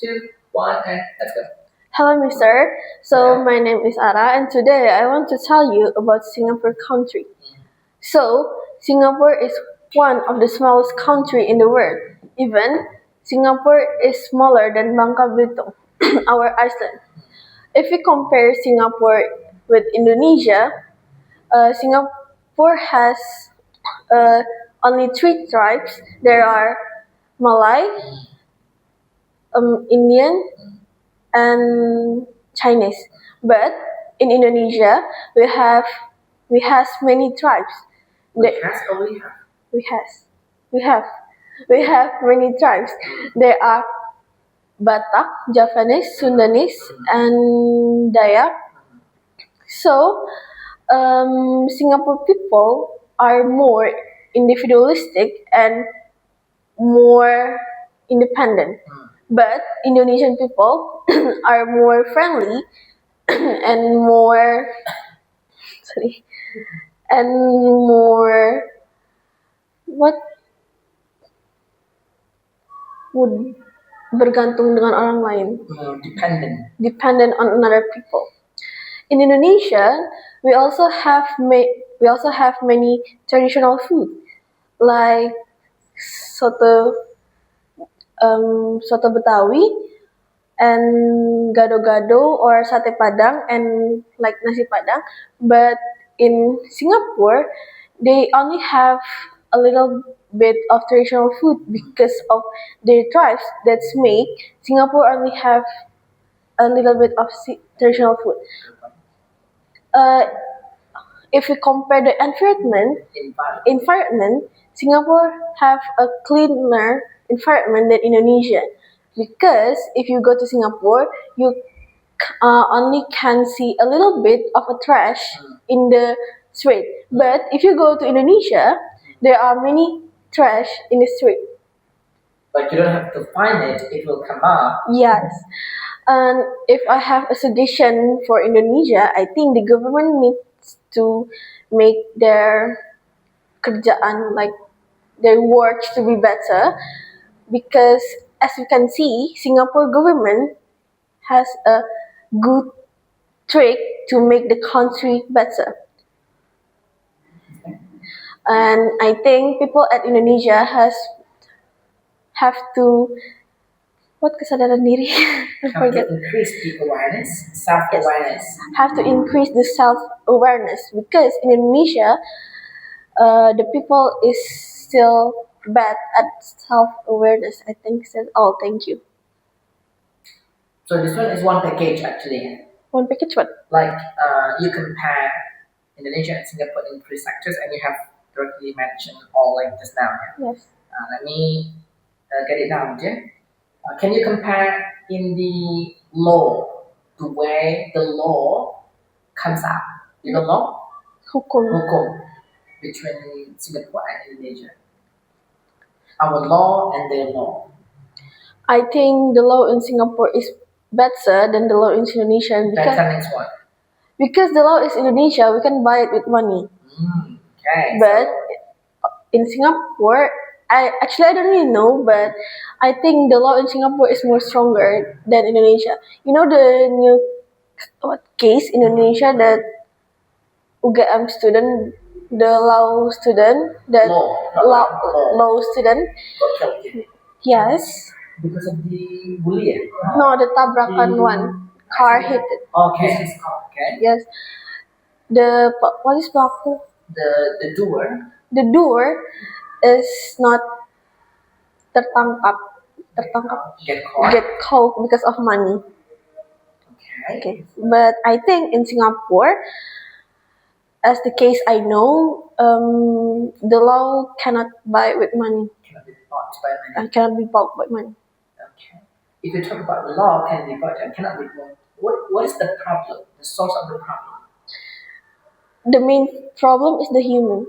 two, one, and let's go. Hello, Mister. So my name is Ara, and today I want to tell you about Singapore country. So Singapore is one of the smallest country in the world. Even Singapore is smaller than Bangka Belitung, our Iceland. If we compare Singapore with Indonesia, Singapore has uh, only three tribes. There are Malay, Indian, and Chinese. But in Indonesia, we has many tribes. Has or we have? We has we have we have many tribes. There are Batak, Javanese, Sundanese, and Dayak. So Singapore people are more individualistic and more independent. But Indonesian people are more friendly and more sorry and more what would bergantung dengan orang lain, Dependent. dependent on another people. In Indonesia, we also have many traditional food like soto soto Betawi and gado-gado or sate padang and like nasi padang. But in Singapore, they only have a little bit of traditional food because of their tribes that's make Singapore only have a little bit of traditional food. Uh, if we compare the environment, Singapore have a cleaner environment than Indonesia. Because if you go to Singapore, you only can see a little bit of a trash in the street. But if you go to Indonesia, there are many trash in the street. But you don't have to find it, it will come up. Yes. And if I have a suggestion for Indonesia, I think the government needs to make their kerjaan, like their work to be better. Because as you can see, Singapore government has a good trick to make the country better. And I think people at Indonesia have to what kesadaran diri? I Have forget. to increase the awareness, self-awareness. Have to increase the self-awareness because in Indonesia, the people is still bad at self-awareness. I think that's all. Thank you. So this one is one package actually. One package what? Like you compare Indonesia and Singapore in three sectors, and you have directly mentioned all like just now. Yes. Let me get it down, okay? Can you compare in the law the way the law comes out? You know law? Hukum between Singapore and Indonesia. Our law and their law. I think the law in Singapore is better than the law in Indonesia Better means what? because the law is Indonesia, we can buy it with money. Okay. But in Singapore, I don't really know, but I think the law in Singapore is more stronger than Indonesia. You know the new case in Indonesia that UGM student, the law student, that law student. Got killed. Yes. Because of the bully. No, the tabrakan one. Car hit it. Okay. Okay. Yes. The what is pelaku? The doer. The doer is not tertangkap. Get caught because of money. Okay. But I think in Singapore, as the case I know, the law cannot buy with money. Cannot be bought by money. And cannot be bought with money. Okay. If you talk about the law can be bought and cannot be bought, what is the problem? The source of the problem? The main problem is the human.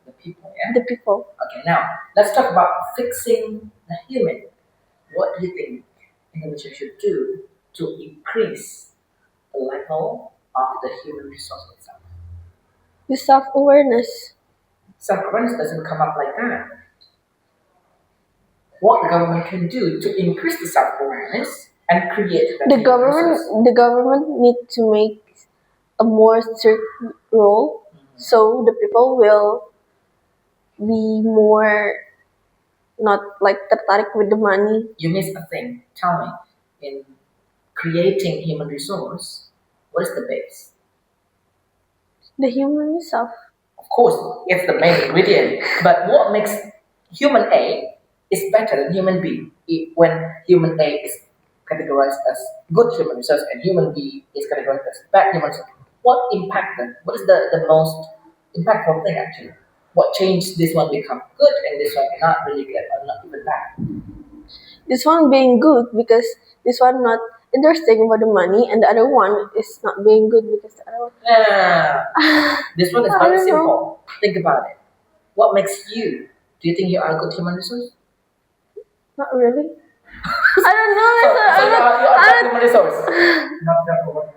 The people, yeah? The people. Okay, now let's talk about fixing the human. What do you think Indonesia should do to increase the level of the human resource itself? The self-awareness. Self-awareness doesn't come up like that. what the government can do to increase the self-awareness and create better The human government resource. the government need to make a more strict rule so the people will be more not like tertarik with the money. You miss a thing. Tell me, in creating human resource, what is the base? The human itself. Of course, it's the main ingredient. But what makes human A is better than human B when human A is categorized as good human resource and human B is categorized as bad human resource? What impact then? What is the most impactful thing actually? What changed this one become good and this one not really good or not even bad? This one being good because this one not interesting about the money, and the other one is not being good because the other one. This one is I very don't know. simple. Think about it. What makes you? Do you think you are a good human resource? Not really. I don't know. So, Lisa. so you are a I'm bad human resource. Not that one.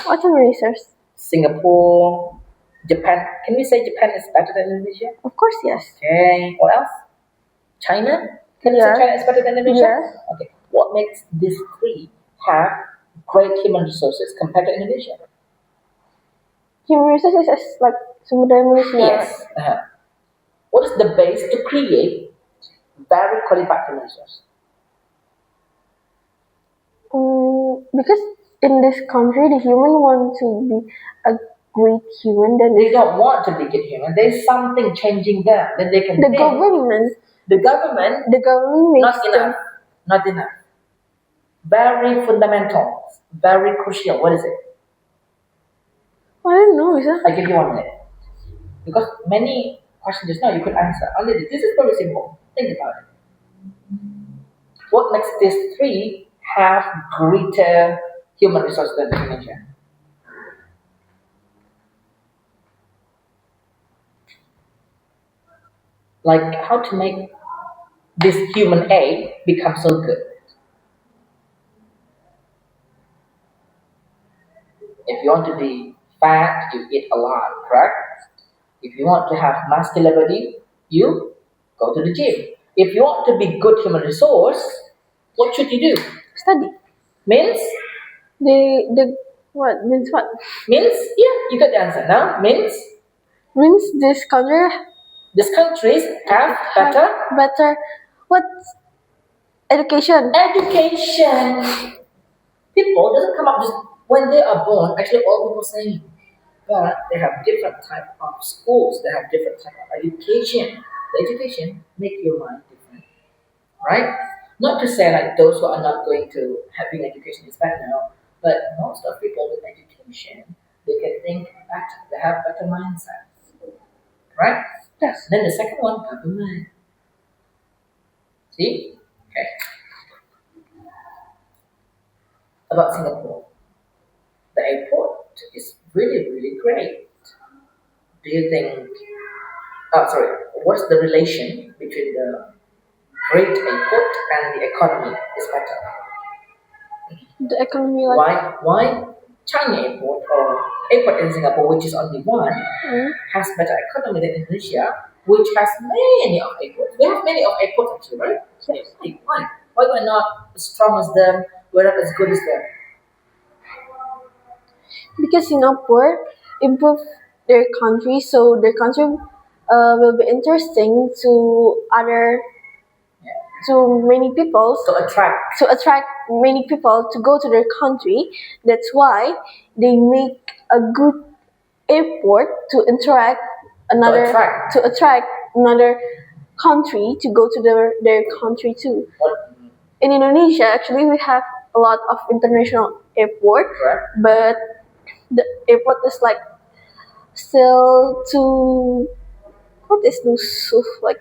What's a resource? Singapore, Japan. Can we say Japan is better than Indonesia? Of course, yes. Okay. What else? China. Can you Yeah. say China is better than Indonesia? Yes. Okay. What makes these three have great human resources compared to Indonesia? Human resources is like sumber daya manusia. Yes. What is the base to create very qualified human resource? Because in this country, the human want to be a great human. Then They don't want to be good human. There's something changing them. Then they can the think. government The government, makes not them. enough. Not enough. Very fundamental. Very crucial. What is it? I don't know, Lisa. I give you 1 minute. Because many questions just now you could answer. Only this is very simple. Think about it. What makes these three have greater human resource than Indonesia? Like how to make this human A become so good. If you want to be fat, you eat a lot, correct? If you want to have muscular body, you go to the gym. If you want to be good human resource, what should you do? Study. Means? The what means what? Means? Yeah, you got the answer now. Means? Means this country These countries have have better better what education. education. People doesn't come up just when they are born. Actually, all people saying, but they have different type of schools. They have different type of education. The education make your mind different, right? Not to say like those who are not going to having education is bad now, but most of people with education they can think better. They have better mindset, right? Yes. Then the second one, government. See? Okay. About Singapore. The airport is really, really great. Do you think, what's the relation between the great airport and the economy is better? The economy like Why Changi Airport or airport in Singapore, which is only one, has better economy than Indonesia, which has many of airports. We have many of airports actually, right? Yes. Why? Why we're not as strong as them? We're not as good as them. because Singapore improve their country, so their country will be interesting to other to many people To attract many people to go to their country. That's why they make a good airport to interact to attract another country to go to their country too. what? In Indonesia, actually, we have a lot of international airport, Correct. but the airport is like still too what is Nusuf like?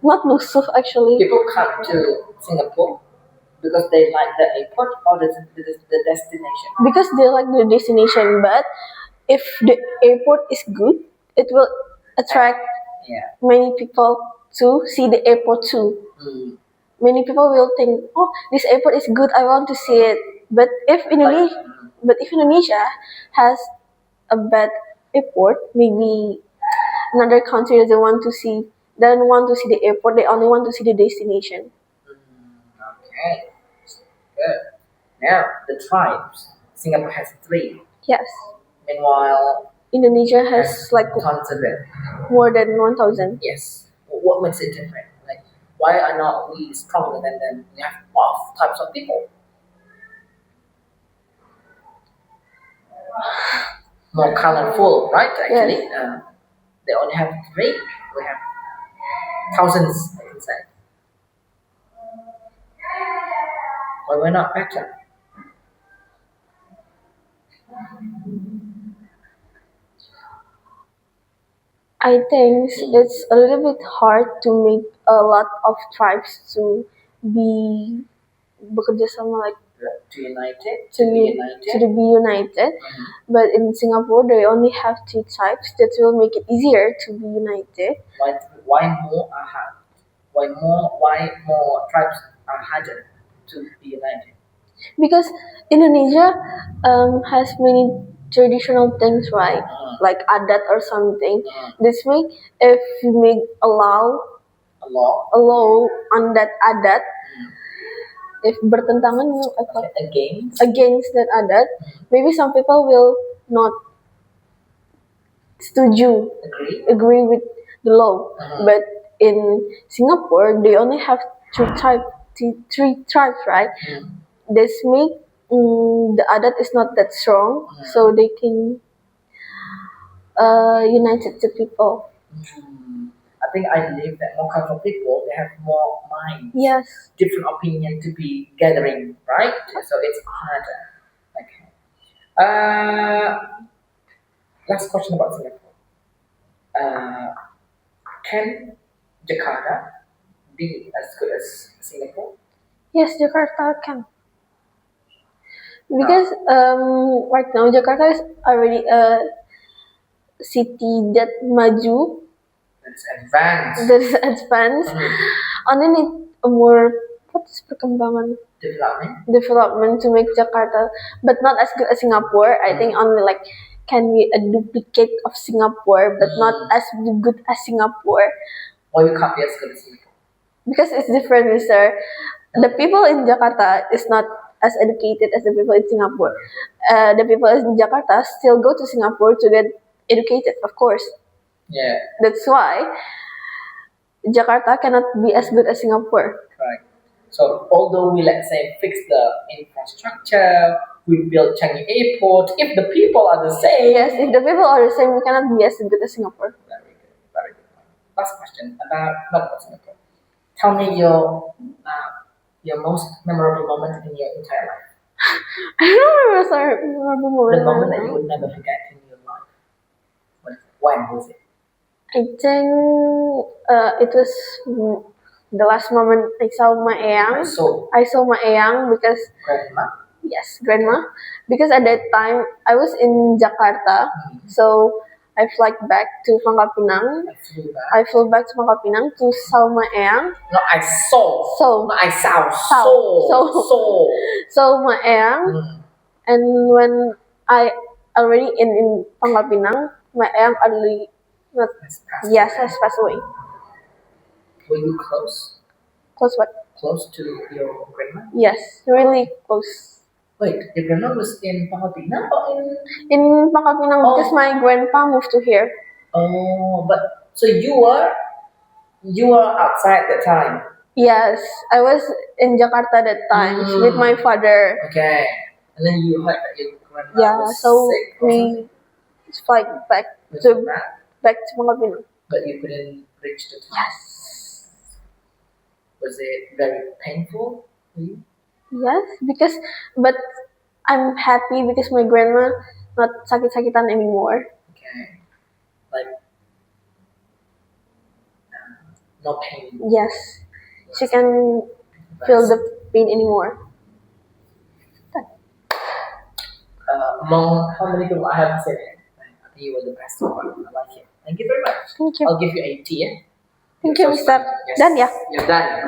Not Nusuf actually. People come to Singapore because they like the airport or the destination. Because they like the destination, but if the airport is good, it will attract Yeah. many people to see the airport too. Mm. Many people will think, oh, this airport is good, I want to see it. But if Indonesia has a bad airport, maybe another country doesn't want to see don't want to see the airport. They only want to see the destination. Okay, good. Now the tribes. Singapore has 3. Yes. Meanwhile, Indonesia has like tons of it. more than 1,000. Yes. What makes it different? Like, why are not we stronger than them? We have more types of people. More colorful, right? Actually, they only have 3. We have thousands, I can say. Why we're not better? I think it's a little bit hard to make a lot of tribes to be bekerja sama, like To unite it, to to be be united. united. But in Singapore, they only have 2 tribes. That will make it easier to be united. Why more are hard? Why more tribes are harder to be united? Because Indonesia has many traditional things, right? Like adat or something. This way, if you make a law A law on that adat, if bertentangan against that adat, maybe some people will not agree with the law. But in Singapore, they only have 3 tribes, right? This make the adat is not that strong, so they can unite the people. I think I believe that more colorful people, they have more minds. Yes. Different opinion to be gathering, right? So it's harder. Okay. Last question about Singapore. Can Jakarta be as good as Singapore? Yes, Jakarta can. Because right now Jakarta is already a city that maju, That is advanced. only need a more perkembangan development to make Jakarta, but not as good as Singapore. I think only like can be a duplicate of Singapore, but not as good as Singapore. Why you can't be as good as Singapore? Because it's different, Mister. The people in Jakarta is not as educated as the people in Singapore. The people in Jakarta still go to Singapore to get educated, of course. Yeah. That's why Jakarta cannot be as good as Singapore. Right. So although we, let's say, fix the infrastructure, we build Changi Airport, if the people are the same. Yes, if the people are the same, we cannot be as good as Singapore. Very good. Very good. Last question not about Singapore. Tell me your most memorable moment in your entire life. I don't remember some memorable moment. The moment that you would never forget in your life. When was it? I think it was the last moment I saw my Eyang. I saw my Eyang because Grandma? Yes, grandma. Because at that time I was in Jakarta, so I fly back to Pangkal Pinang. I flew back to Pangkal Pinang to saw my Eyang. No, I saw. So no, I saw. So my Eyang. And when I already in Pangkal Pinang, my Eyang already has passed away. Were you close? Close what? Close to your grandma? Yes, really close. Wait, your grandma was in Pangkal Pinang or in Pangkal Pinang because my grandpa moved to here. Oh, but so you were outside at the time. Yes, I was in Jakarta that time with my father. Okay, and then you heard that your grandma was so sick. We fly back to Pangkal Pinang. But you couldn't reach the town. Yes. Was it very painful for you? Yes, but I'm happy because my grandma not sakit-sakitan anymore. Okay, like no pain. Yes, she can feel the pain anymore. Among how many people I have said it, I think you were the best one. I like it. Thank you very much. Thank you. I'll give you 80. Yeah. Thank you, Mister. Yes. Done, yeah. You're done.